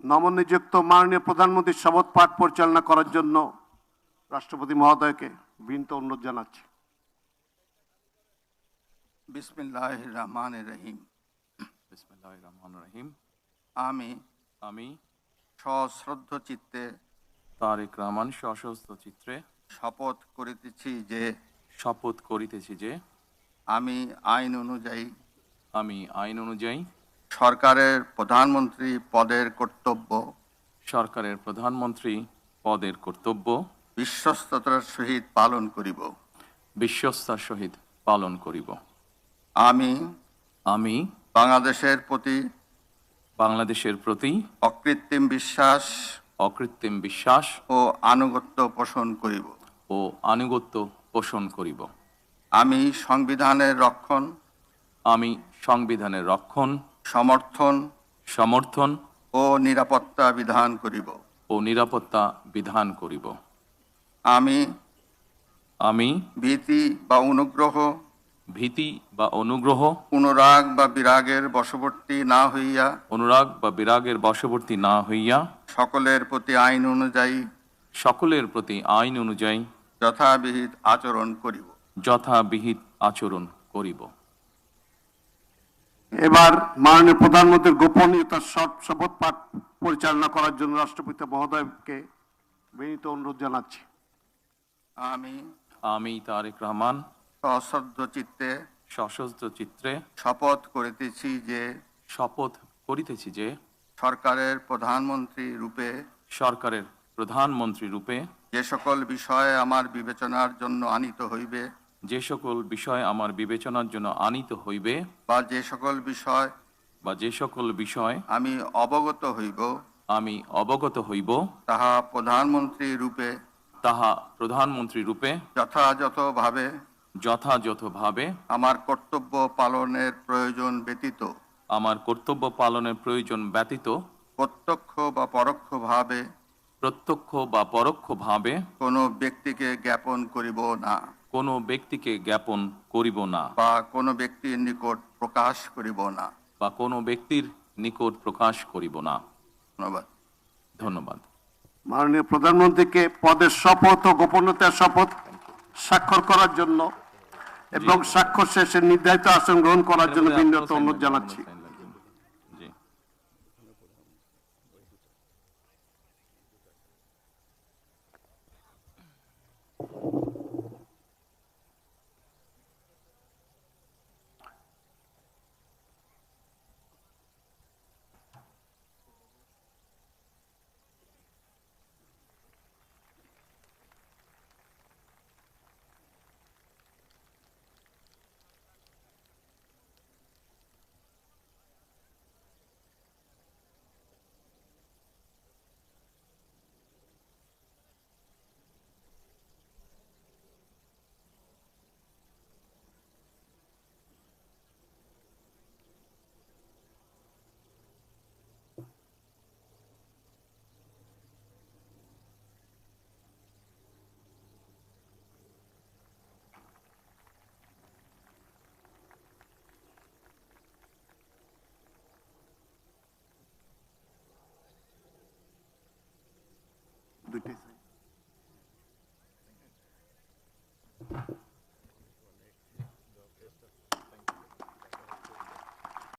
নবনিযুক্ত মাননীয় প্রধানমন্ত্রীর শপথ পাঠ পরিচালনা করার জন্য রাষ্ট্রপতি মহোদয়কে বিনীত অনুরোধ জানাচ্ছি। বিসমিল্লাহির রহমানির রহিম। বিসমিল্লাহির রহমানির রহিম। আমি সশ্রদ্ধ চিত্তে তারেক রহমান সশস্ত্র চিত্রে শপথ করিতেছি যে আমি আইন অনুযায়ী সরকারের প্রধানমন্ত্রী পদের কর্তব্য বিশ্বস্ততার সহিত পালন করিব। আমি বাংলাদেশের প্রতি অকৃত্রিম বিশ্বাস ও আনুগত্য পোষণ করিব। আমি সংবিধানের রক্ষণ সমর্থন ও নিরাপত্তা বিধান করিব। আমি ভীতি বা অনুগ্রহ অনুরাগ বা বিরাগের বশবর্তী না হইয়া সকলের প্রতি আইন অনুযায়ী যথাবিহিত আচরণ করিব। এবার মাননীয় প্রধানমন্ত্রীর গোপনীয়তার শপথ পাঠ পরিচালনা করার জন্য রাষ্ট্রপতি মহোদয়কে বিনীত অনুরোধ জানাচ্ছি। আমি তারেক রহমান সশস্ত্র চিত্রে শপথ করিতেছি যে সরকারের প্রধানমন্ত্রী রূপে যে সকল বিষয় আমার বিবেচনার জন্য আনিত হইবে বা যে সকল বিষয় আমি অবগত হইব তাহা প্রধানমন্ত্রী রূপে যথাযথভাবে আমার কর্তব্য পালনের প্রয়োজন ব্যতীত প্রত্যক্ষ বা পরোক্ষভাবে কোনো ব্যক্তিকে জ্ঞাপন করিব না বা কোনো ব্যক্তির নিকট প্রকাশ করিব না। ধন্যবাদ। মাননীয় প্রধানমন্ত্রীকে পদের শপথ ও গোপনীয়তার শপথ স্বাক্ষর করার জন্য এবং স্বাক্ষর শেষে নির্ধারিত আসন গ্রহণ করার জন্য বিনীত অনুরোধ জানাচ্ছি।